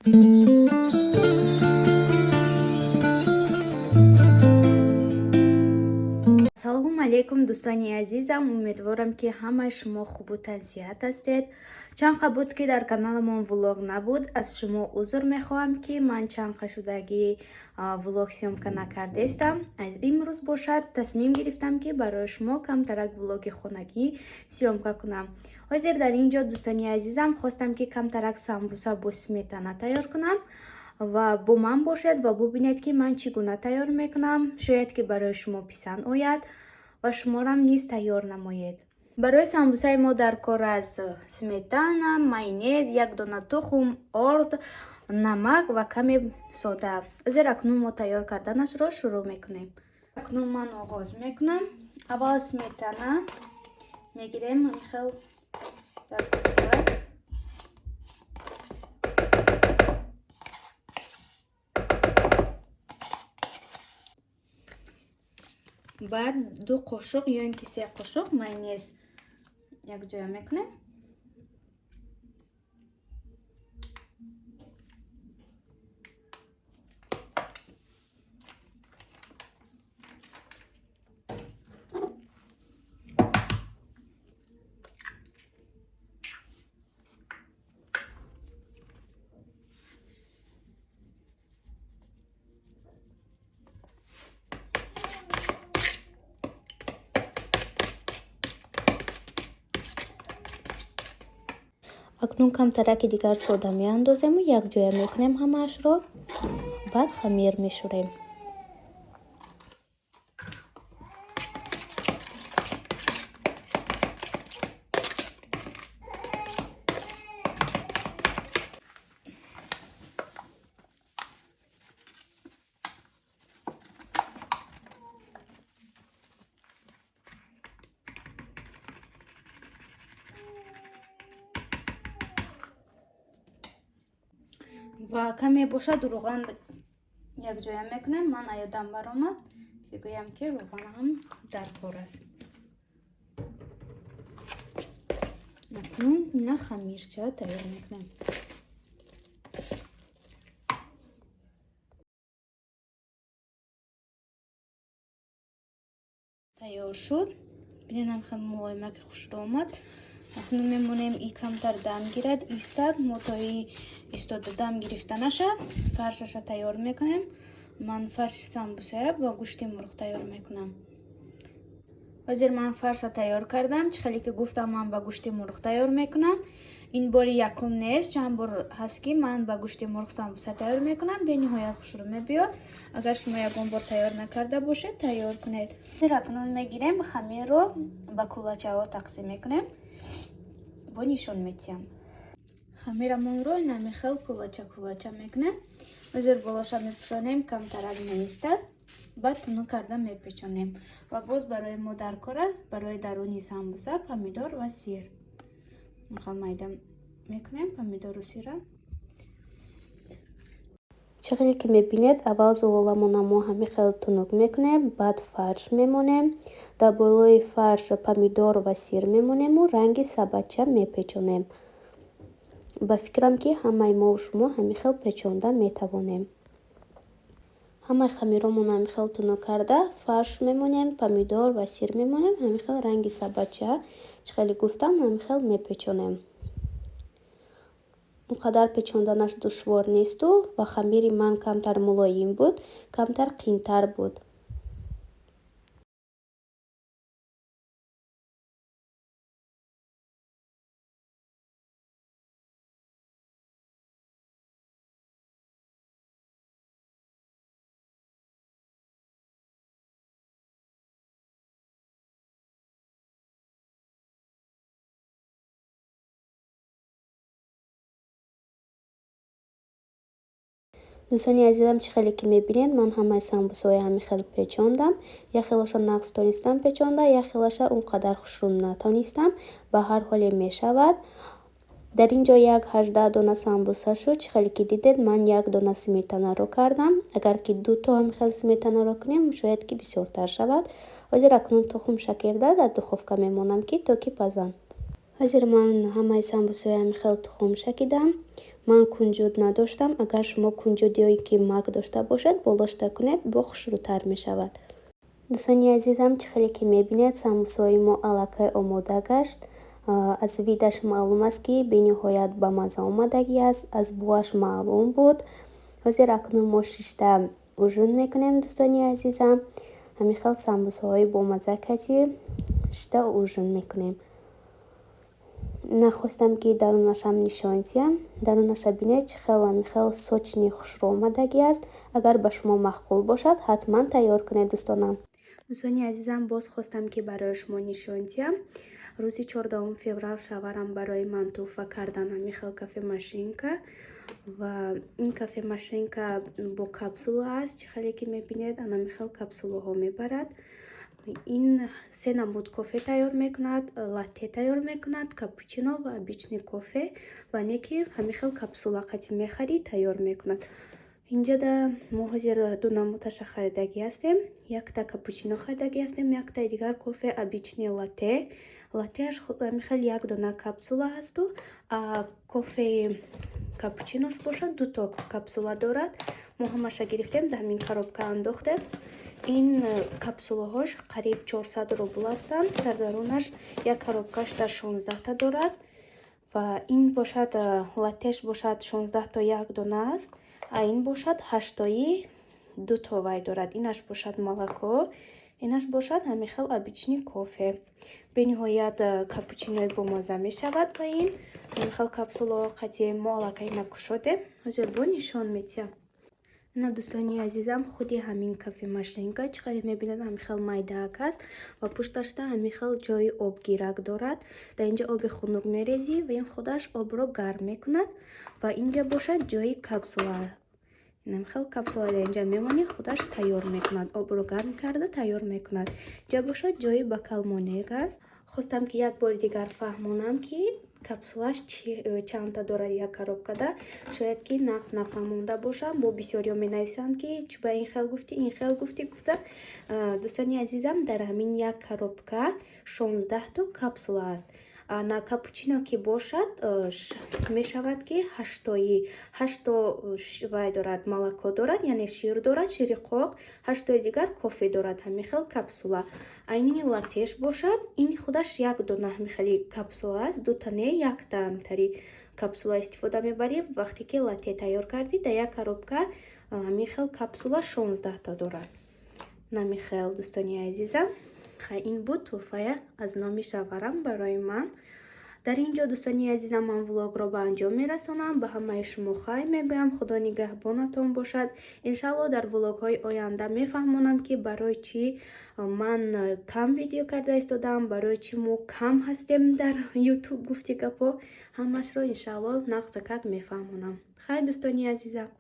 Салому алейкум дӯстони азизам, умедворам ки ҳамаи шумо хубу тансиҳат ҳастед. Чанқа буд ки дар каналамон влог набуд. Аз шумо узр мехоҳам ки ман чанқа шудагӣ влог сёмка накардаистам. Аз имрӯз бошад тасмим гирифтам ки барои шумо камтарак влоги хонагӣ сёмка кунам. ҳозир дар ин ҷо дӯстони азизам хостам ки камтарак самбуса бо сметана тайёр кунам ва бо ман бошед ва бубинед ки ман чӣ гуна тайёр мекунам. Шояд ки барои шумо писанд ояд ва шуморам низ тайёр намоед. барои самбусаи мо дар кор аст сметана, майонез, як дона тухм, орд, намак ва каме сода. ҳозир акнун мо тайёр карданашро шурӯъ мекунем. акнун ман оғоз мекунам. аввал сметана мегирем ҳамихел дар коса. баъд 2 қошуқ ё ин ки 3 қошуқ майонез якҷоя мекунем. акнун камтараки дигар сода меандозему якҷоя мекунем ҳамаашро. баъд хамир мешӯрем. ва каме бошад рӯған якҷоя мекунем. ман аёдам баромад ки гӯям ки рӯғанам дар кор аст. акнун ина хамирча тайёр мекунем. тайёр шуд. бинем хам мулоимаки хушро омад. акнун мемонем и камтар дам гирад истад. мо то и истода дам гирифта наша фаршаша тайёр мекунем. ман фарши самбусая ба гӯшти мурғ тайёр мекунам. ҳозир ман фарша тайёр кардам. чӣ хеле ки гуфтам ман ба гӯшти мурғ тайёр мекунам. ин бори якум нест, чанд бор ҳаст ки ман ба гӯшти мурғ самбуса тайёр мекунам. бениҳоят хушрӯ мебиёд. агар шумо ягон бор тайёр накарда бошед тайёр кунед. ҳозир акнун мегирем хамирро ба кулачаҳо тақсим мекунем. бо нишон метиҳам. хамирамонро намехел кулача мекунем. ҳозир болоша мепӯшонем камтарак меистад. баъд тунук карда мепечонем ва боз барои мо дар кор аст барои даруни самбуса помидор ва сир. мехел майда мекунем помидору сира. чӣ хеле ки мебинед аввал зуғоламона мо ҳамихел тунук мекунем. баъд фарш мемонем. дар болои фарш помидор ва сир мемонему ранги сабача мепечонем. ба фикрам ки ҳамаи мо шумо ҳамихел печонда метавонем. ҳамаи хамиромон ҳамихел тунук карда фарш мемонем, помидор ва сир мемонем. ҳамихел ранги сабача чӣ хеле гуфтам ҳамихел мепечонем. он қадар печонданаш душвор несту ва хамири ман камтар мулоим буд, камтар қийтар буд. дӯстони азизам, чӣ хеле ки мебинед ман ҳамаи самбусаҳои ҳамихел печондам. як хелаша нағз тонистам печонда, як хелаша он қадар хушрӯ натонистам. ба ҳар ҳоле мешавад. дар ин ҷо як 18 дона самбуса шуд. чӣ хеле ки дидед ман як дона сметанаро кардам. агар ки 2 то ҳамихел сметанаро кунем шояд ки бисёртар шавад. ҳозир акнун тухмша карда дар духовка мемонам ки то ки пазанд. ҳозир ман ҳамаи самбусаҳои ҳамихел тухмша кидам. ман кунҷуд надоштам. Агар шумо кунҷудиҳое ки мак дошта бошад болошта кунед, бо хушрӯтар мешавад. дӯстони азизам, чӣ хеле ки мебинед самбусаҳои мо аллакай омода гашт. аз видаш маълум аст ки бениҳоят ба мазза омадагӣ аст. аз буаш маълум буд. ҳозир акнун мо 6 ужин мекунем дӯстони азизам. ҳамин хел самбусаҳои бомазза кати 6 ужин мекунем. нахостам ки дарунашам нишон диҳам. дарунаша бинед чӣ хел ҳамин хел сочни хушрӯ омадагӣ аст. агар ба шумо маъқул бошад ҳатман тайёр кунед дӯстонам. дӯстони азизам, боз хостам ки барои шумо нишон диҳам. рӯзи 14 феврал шавҳарам барои ман туҳфа кардан ҳамин хел кофемашинка ва ин кофемашинка бо капсула аст. чӣ хеле ки мебинед ҳамин хел капсулаҳо мебарад. ин се намуд кофе тайёр мекунад, латте тайёр мекунад, капучино ва обичный кофе ва не ки ҳамин хел капсула қати мехарид тайёр мекунад. инҷода мо ҳозир ду намудаша харидагӣ ҳастем. якта капучино харидагӣ ҳастем, яктаи дигар кофе обичный латте. латтеаш ҳамин хел як дона капсула ҳасту кофеи капучинош бошад 2 капсула дорад. мо ҳамаша гирифтем дар ҳамин коробка андохтем. ин капсулаҳош қариб 400 рубл ҳастанд. дар дарунаш як коробкаш дар 16 дорад ва ин бошад латтеш бошад 16 то як дона аст, а ин бошад 8 2 вай дорад. инаш бошад молоко, инаш бошад ҳамин хел обичный кофе. бениҳоят капучинои бомазза мешавад ва ин ҳамин хел капсулаҳо қати мо аллакай накушодем. ҳозир бо нишон медиҳам. на дӯстони азизам, худи ҳамин кофемашинка чӣ хеле мебинед ҳамин хел майдаак аст ва пушташда ҳамин хел ҷои обгирак дорад. дар инҷа оби хунук мерезӣ ва ин худаш обро гарм мекунад ва инҷа бошад ҷои капсула. ҳамин хел капсула дар инҷа мемонӣ, худаш тайёр мекунад. обро гарм карда тайёр мекунад. инҷа бошад ҷои бакалмонег аст. хостам ки як бори дигар фаҳмонам ки капсулаш чанда дорад як коробкада. шояд ки нақс нафаҳмонда бошам. бо бисёриҳо менависанд ки чӯба ин хел гуфтӣ, ин хел гуфтӣ гуфта. дӯстони азизам, дар ҳамин як коробка 16 то капсула аст. на капучино ки бошад мешавад ки 8 вай дорад, молоко дорад, яъне шир дорад, шири қоқ, 8 дигар кофе дорад ҳамин хел капсула. айнини латтеш бошад, ин худаш як дона ҳамин хели капсула аст, 2 не, якта ҳамтари капсула истифода мебарӣ. вақте ки латте тайёр кардӣ, дар як коробка ҳамин хел капсула 16 та дорад. ҳамин хел дӯстони азизам, ин буд туҳфая аз номи шавҳарам барои ман. дар ин ҷо дӯстони азизам, ман влогро ба анҷом мерасонам. ба ҳамаи шумо хай мегӯям, худо нигаҳбонатон бошад. иншалло дар влогҳои оянда мефаҳмонам ки барои чӣ ман кам видео карда истодам, барои чӣ мо кам ҳастем дар ютуб гуфти гапо. ҳамашро иншалло нақзакак мефаҳмонам. хай дӯстони азизам.